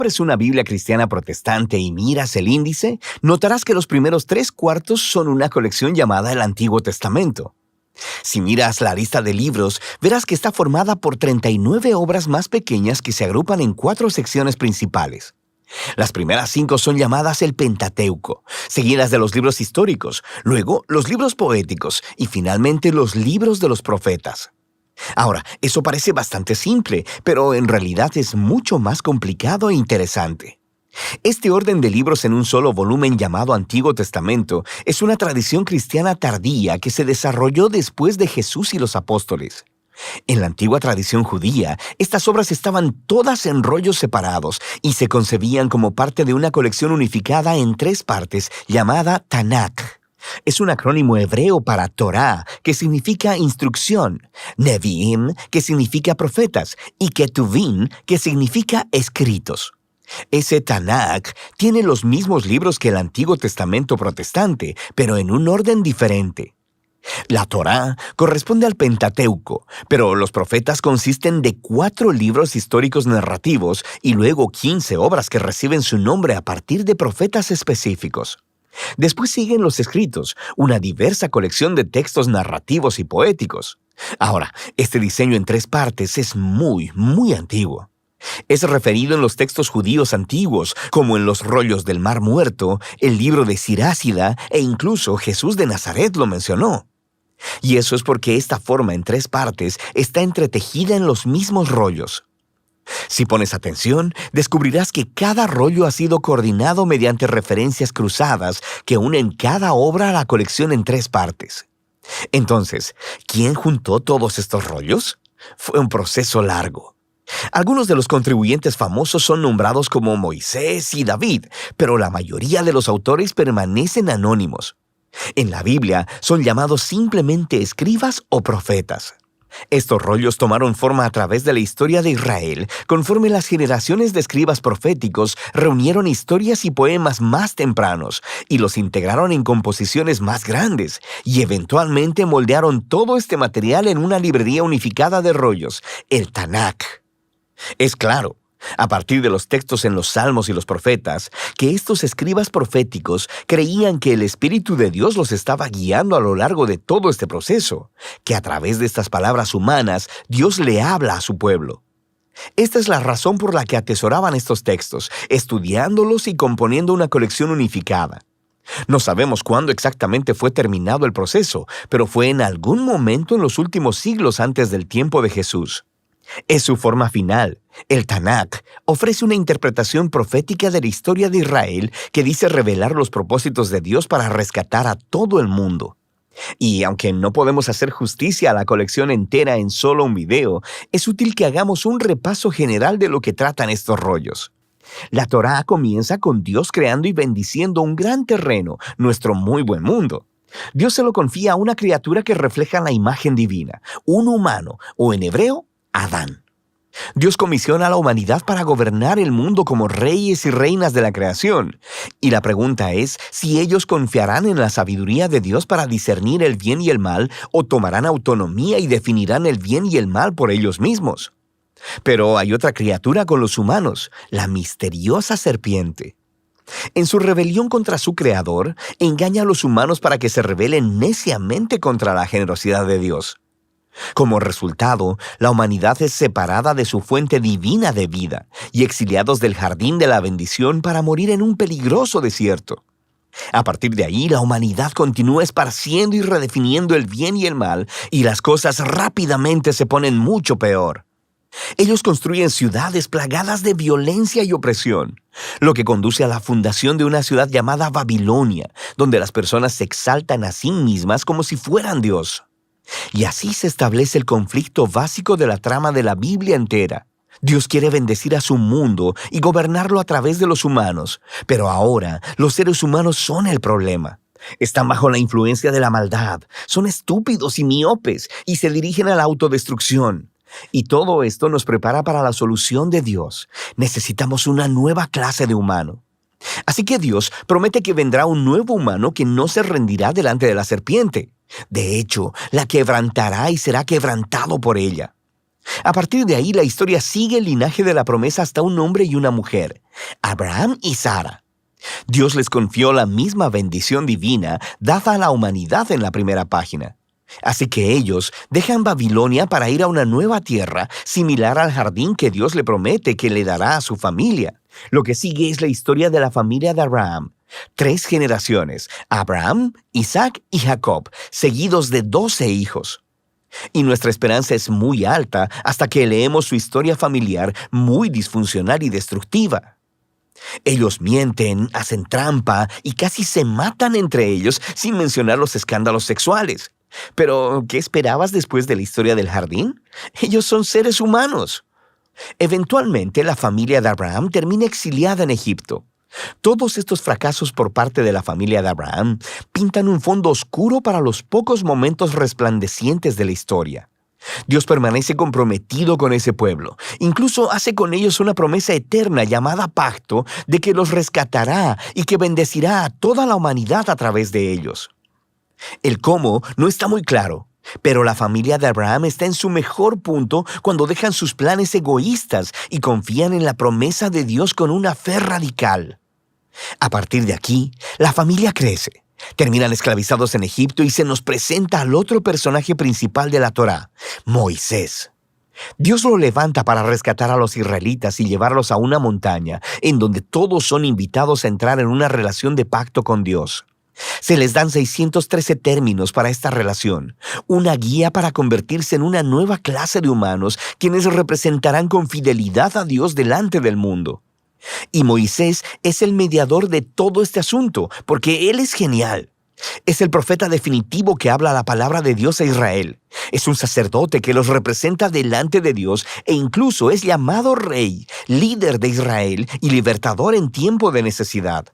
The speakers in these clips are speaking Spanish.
abres una Biblia cristiana protestante y miras el índice, notarás que los primeros 3/4 son una colección llamada el Antiguo Testamento. Si miras la lista de libros, verás que está formada por 39 obras más pequeñas que se agrupan en 4 secciones principales. Las primeras 5 son llamadas el Pentateuco, seguidas de los libros históricos, luego los libros poéticos y finalmente los libros de los profetas. Ahora, eso parece bastante simple, pero en realidad es mucho más complicado e interesante. Este orden de libros en un solo volumen llamado Antiguo Testamento es una tradición cristiana tardía que se desarrolló después de Jesús y los apóstoles. En la antigua tradición judía, estas obras estaban todas en rollos separados y se concebían como parte de una colección unificada en 3 partes llamada Tanakh. Es un acrónimo hebreo para Torá, que significa instrucción, Nevi'im, que significa profetas, y Ketuvim, que significa escritos. Ese Tanakh tiene los mismos libros que el Antiguo Testamento protestante, pero en un orden diferente. La Torá corresponde al Pentateuco, pero los profetas consisten de 4 libros históricos narrativos y luego 15 obras que reciben su nombre a partir de profetas específicos. Después siguen los escritos, una diversa colección de textos narrativos y poéticos. Ahora, este diseño en 3 partes es muy antiguo. Es referido en los textos judíos antiguos, como en los rollos del Mar Muerto, el libro de Sirásida e incluso Jesús de Nazaret lo mencionó. Y eso es porque esta forma en 3 partes está entretejida en los mismos rollos. Si pones atención, descubrirás que cada rollo ha sido coordinado mediante referencias cruzadas que unen cada obra a la colección en 3 partes. Entonces, ¿quién juntó todos estos rollos? Fue un proceso largo. Algunos de los contribuyentes famosos son nombrados como Moisés y David, pero la mayoría de los autores permanecen anónimos. En la Biblia son llamados simplemente escribas o profetas. Estos rollos tomaron forma a través de la historia de Israel, conforme las generaciones de escribas proféticos reunieron historias y poemas más tempranos y los integraron en composiciones más grandes, y eventualmente moldearon todo este material en una librería unificada de rollos, el Tanakh. Es claro, a partir de los textos en los Salmos y los Profetas, que estos escribas proféticos creían que el Espíritu de Dios los estaba guiando a lo largo de todo este proceso, que a través de estas palabras humanas Dios le habla a su pueblo. Esta es la razón por la que atesoraban estos textos, estudiándolos y componiendo una colección unificada. No sabemos cuándo exactamente fue terminado el proceso, pero fue en algún momento en los últimos siglos antes del tiempo de Jesús. Es su forma final. El Tanakh ofrece una interpretación profética de la historia de Israel que dice revelar los propósitos de Dios para rescatar a todo el mundo. Y aunque no podemos hacer justicia a la colección entera en solo un video, es útil que hagamos un repaso general de lo que tratan estos rollos. La Torá comienza con Dios creando y bendiciendo un gran terreno, nuestro muy buen mundo. Dios se lo confía a una criatura que refleja la imagen divina, un humano, o en hebreo, Adán. Dios comisiona a la humanidad para gobernar el mundo como reyes y reinas de la creación. Y la pregunta es si ellos confiarán en la sabiduría de Dios para discernir el bien y el mal, o tomarán autonomía y definirán el bien y el mal por ellos mismos. Pero hay otra criatura con los humanos, la misteriosa serpiente. En su rebelión contra su creador, engaña a los humanos para que se rebelen neciamente contra la generosidad de Dios. Como resultado, la humanidad es separada de su fuente divina de vida y exiliados del jardín de la bendición para morir en un peligroso desierto. A partir de ahí, la humanidad continúa esparciendo y redefiniendo el bien y el mal, y las cosas rápidamente se ponen mucho peor. Ellos construyen ciudades plagadas de violencia y opresión, lo que conduce a la fundación de una ciudad llamada Babilonia, donde las personas se exaltan a sí mismas como si fueran Dios. Y así se establece el conflicto básico de la trama de la Biblia entera. Dios quiere bendecir a su mundo y gobernarlo a través de los humanos, pero ahora los seres humanos son el problema. Están bajo la influencia de la maldad, son estúpidos y miopes y se dirigen a la autodestrucción. Y todo esto nos prepara para la solución de Dios. Necesitamos una nueva clase de humano. Así que Dios promete que vendrá un nuevo humano que no se rendirá delante de la serpiente. De hecho, la quebrantará y será quebrantado por ella. A partir de ahí, la historia sigue el linaje de la promesa hasta un hombre y una mujer, Abraham y Sara. Dios les confió la misma bendición divina dada a la humanidad en la primera página. Así que ellos dejan Babilonia para ir a una nueva tierra, similar al jardín que Dios le promete que le dará a su familia. Lo que sigue es la historia de la familia de Abraham. 3 generaciones, Abraham, Isaac y Jacob, seguidos de 12 hijos. Y nuestra esperanza es muy alta hasta que leemos su historia familiar muy disfuncional y destructiva. Ellos mienten, hacen trampa y casi se matan entre ellos, sin mencionar los escándalos sexuales. Pero, ¿qué esperabas después de la historia del jardín? Ellos son seres humanos. Eventualmente, la familia de Abraham termina exiliada en Egipto. Todos estos fracasos por parte de la familia de Abraham pintan un fondo oscuro para los pocos momentos resplandecientes de la historia. Dios permanece comprometido con ese pueblo. Incluso hace con ellos una promesa eterna llamada pacto de que los rescatará y que bendecirá a toda la humanidad a través de ellos. El cómo no está muy claro, pero la familia de Abraham está en su mejor punto cuando dejan sus planes egoístas y confían en la promesa de Dios con una fe radical. A partir de aquí, la familia crece. Terminan esclavizados en Egipto y se nos presenta al otro personaje principal de la Torá, Moisés. Dios lo levanta para rescatar a los israelitas y llevarlos a una montaña en donde todos son invitados a entrar en una relación de pacto con Dios. Se les dan 613 términos para esta relación, una guía para convertirse en una nueva clase de humanos quienes representarán con fidelidad a Dios delante del mundo. Y Moisés es el mediador de todo este asunto, porque él es genial. Es el profeta definitivo que habla la palabra de Dios a Israel. Es un sacerdote que los representa delante de Dios e incluso es llamado rey, líder de Israel y libertador en tiempo de necesidad.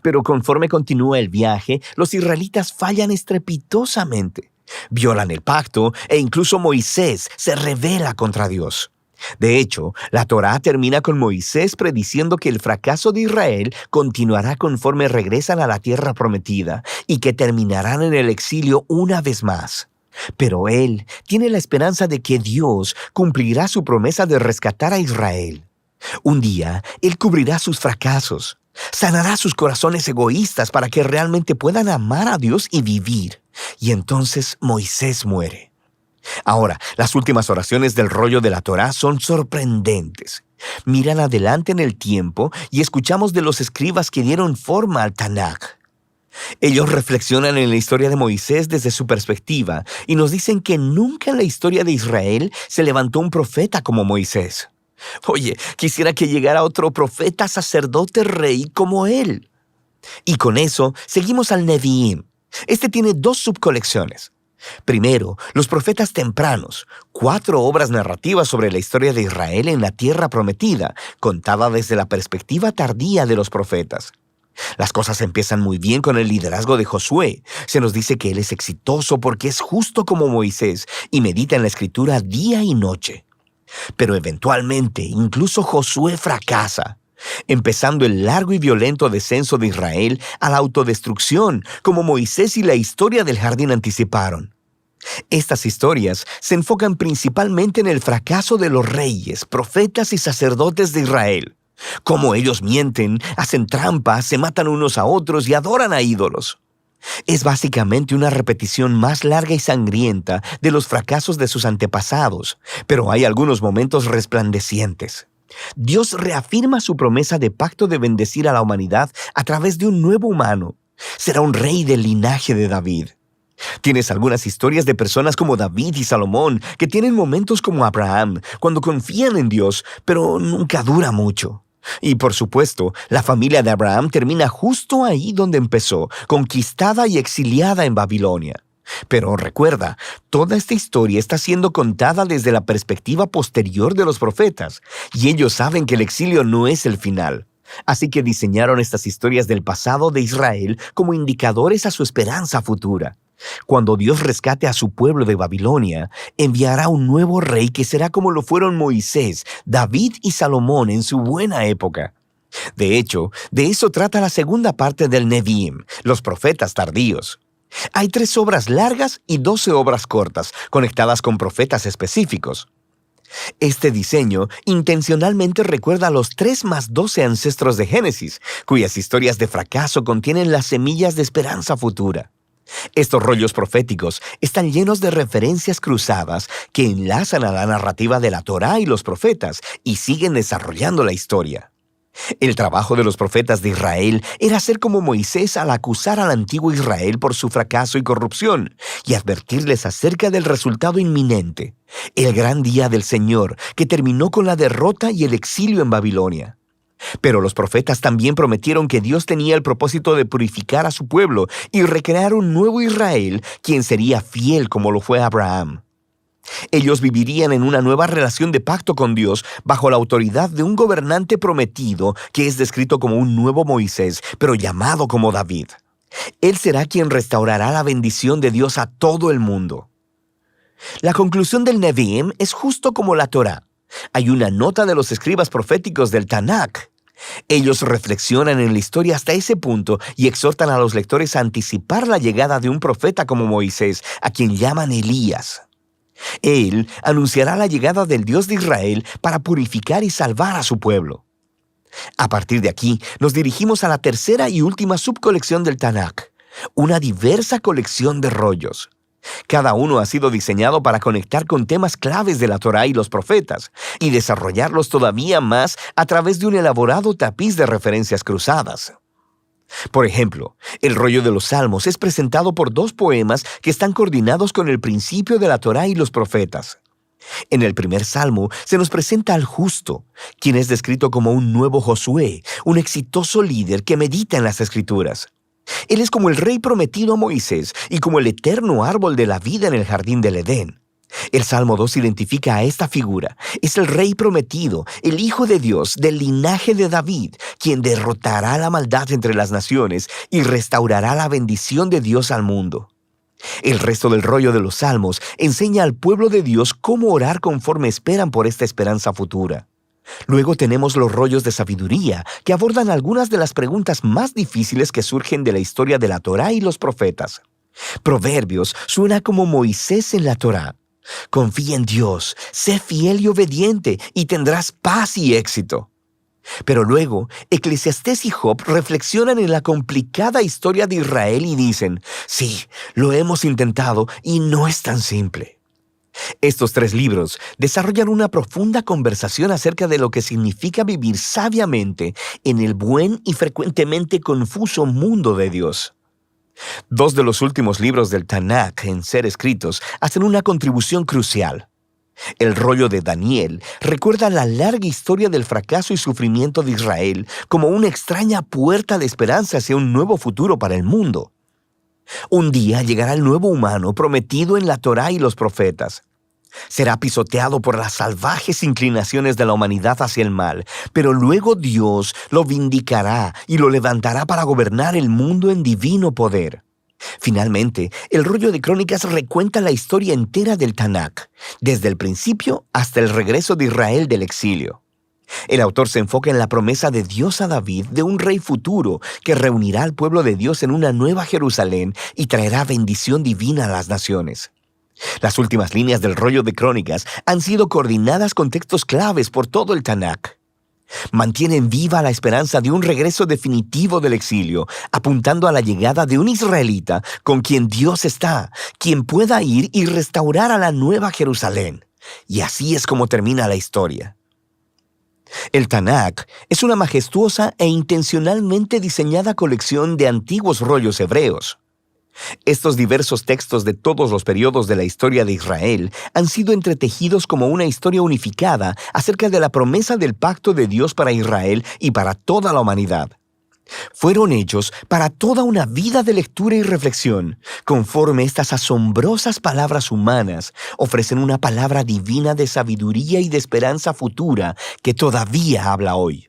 Pero conforme continúa el viaje, los israelitas fallan estrepitosamente. Violan el pacto e incluso Moisés se rebela contra Dios. De hecho, la Torá termina con Moisés prediciendo que el fracaso de Israel continuará conforme regresan a la tierra prometida y que terminarán en el exilio una vez más. Pero él tiene la esperanza de que Dios cumplirá su promesa de rescatar a Israel. Un día, él cubrirá sus fracasos, sanará sus corazones egoístas para que realmente puedan amar a Dios y vivir. Y entonces Moisés muere. Ahora, las últimas oraciones del rollo de la Torá son sorprendentes. Miran adelante en el tiempo y escuchamos de los escribas que dieron forma al Tanaj. Ellos reflexionan en la historia de Moisés desde su perspectiva y nos dicen que nunca en la historia de Israel se levantó un profeta como Moisés. Oye, quisiera que llegara otro profeta, sacerdote, rey como él. Y con eso seguimos al Nevi'im. Este tiene 2 subcolecciones. Primero, los profetas tempranos, 4 obras narrativas sobre la historia de Israel en la tierra prometida, contada desde la perspectiva tardía de los profetas. Las cosas empiezan muy bien con el liderazgo de Josué. Se nos dice que él es exitoso porque es justo como Moisés y medita en la escritura día y noche. Pero eventualmente, incluso Josué fracasa, empezando el largo y violento descenso de Israel a la autodestrucción, como Moisés y la historia del jardín anticiparon. Estas historias se enfocan principalmente en el fracaso de los reyes, profetas y sacerdotes de Israel. Cómo ellos mienten, hacen trampas, se matan unos a otros y adoran a ídolos. Es básicamente una repetición más larga y sangrienta de los fracasos de sus antepasados, pero hay algunos momentos resplandecientes. Dios reafirma su promesa de pacto de bendecir a la humanidad a través de un nuevo humano. Será un rey del linaje de David. Tienes algunas historias de personas como David y Salomón que tienen momentos como Abraham, cuando confían en Dios, pero nunca dura mucho. Y por supuesto, la familia de Abraham termina justo ahí donde empezó, conquistada y exiliada en Babilonia. Pero recuerda, toda esta historia está siendo contada desde la perspectiva posterior de los profetas, y ellos saben que el exilio no es el final. Así que diseñaron estas historias del pasado de Israel como indicadores a su esperanza futura. Cuando Dios rescate a su pueblo de Babilonia, enviará un nuevo rey que será como lo fueron Moisés, David y Salomón en su buena época. De hecho, de eso trata la segunda parte del Nevi'im, los profetas tardíos. Hay 3 obras largas y 12 obras cortas, conectadas con profetas específicos. Este diseño intencionalmente recuerda a los 3 más 12 ancestros de Génesis, cuyas historias de fracaso contienen las semillas de esperanza futura. Estos rollos proféticos están llenos de referencias cruzadas que enlazan a la narrativa de la Torá y los profetas y siguen desarrollando la historia. El trabajo de los profetas de Israel era ser como Moisés al acusar al antiguo Israel por su fracaso y corrupción y advertirles acerca del resultado inminente, el gran día del Señor que terminó con la derrota y el exilio en Babilonia. Pero los profetas también prometieron que Dios tenía el propósito de purificar a su pueblo y recrear un nuevo Israel, quien sería fiel como lo fue Abraham. Ellos vivirían en una nueva relación de pacto con Dios bajo la autoridad de un gobernante prometido que es descrito como un nuevo Moisés, pero llamado como David. Él será quien restaurará la bendición de Dios a todo el mundo. La conclusión del Nevi'im es justo como la Torá. Hay una nota de los escribas proféticos del Tanakh. Ellos reflexionan en la historia hasta ese punto y exhortan a los lectores a anticipar la llegada de un profeta como Moisés, a quien llaman Elías. Él anunciará la llegada del Dios de Israel para purificar y salvar a su pueblo. A partir de aquí, nos dirigimos a la tercera y última subcolección del Tanakh, una diversa colección de rollos. Cada uno ha sido diseñado para conectar con temas claves de la Torá y los profetas y desarrollarlos todavía más a través de un elaborado tapiz de referencias cruzadas. Por ejemplo, el rollo de los Salmos es presentado por 2 poemas que están coordinados con el principio de la Torá y los profetas. En el primer salmo se nos presenta al justo, quien es descrito como un nuevo Josué, un exitoso líder que medita en las Escrituras. Él es como el rey prometido a Moisés y como el eterno árbol de la vida en el jardín del Edén. El Salmo 2 identifica a esta figura. Es el rey prometido, el Hijo de Dios, del linaje de David, quien derrotará la maldad entre las naciones y restaurará la bendición de Dios al mundo. El resto del rollo de los Salmos enseña al pueblo de Dios cómo orar conforme esperan por esta esperanza futura. Luego tenemos los rollos de sabiduría, que abordan algunas de las preguntas más difíciles que surgen de la historia de la Torá y los profetas. Proverbios suena como Moisés en la Torá. Confía en Dios, sé fiel y obediente, y tendrás paz y éxito. Pero luego, Eclesiastés y Job reflexionan en la complicada historia de Israel y dicen, sí, lo hemos intentado y no es tan simple. Estos 3 libros desarrollan una profunda conversación acerca de lo que significa vivir sabiamente en el buen y frecuentemente confuso mundo de Dios. 2 de los últimos libros del Tanakh en ser escritos hacen una contribución crucial. El rollo de Daniel recuerda la larga historia del fracaso y sufrimiento de Israel como una extraña puerta de esperanza hacia un nuevo futuro para el mundo. Un día llegará el nuevo humano prometido en la Torá y los profetas. Será pisoteado por las salvajes inclinaciones de la humanidad hacia el mal, pero luego Dios lo vindicará y lo levantará para gobernar el mundo en divino poder. Finalmente, el rollo de Crónicas recuenta la historia entera del Tanakh, desde el principio hasta el regreso de Israel del exilio. El autor se enfoca en la promesa de Dios a David de un rey futuro que reunirá al pueblo de Dios en una nueva Jerusalén y traerá bendición divina a las naciones. Las últimas líneas del rollo de Crónicas han sido coordinadas con textos claves por todo el Tanakh. Mantienen viva la esperanza de un regreso definitivo del exilio, apuntando a la llegada de un israelita con quien Dios está, quien pueda ir y restaurar a la nueva Jerusalén. Y así es como termina la historia. El Tanakh es una majestuosa e intencionalmente diseñada colección de antiguos rollos hebreos. Estos diversos textos de todos los periodos de la historia de Israel han sido entretejidos como una historia unificada acerca de la promesa del pacto de Dios para Israel y para toda la humanidad. Fueron hechos para toda una vida de lectura y reflexión, conforme estas asombrosas palabras humanas ofrecen una palabra divina de sabiduría y de esperanza futura que todavía habla hoy.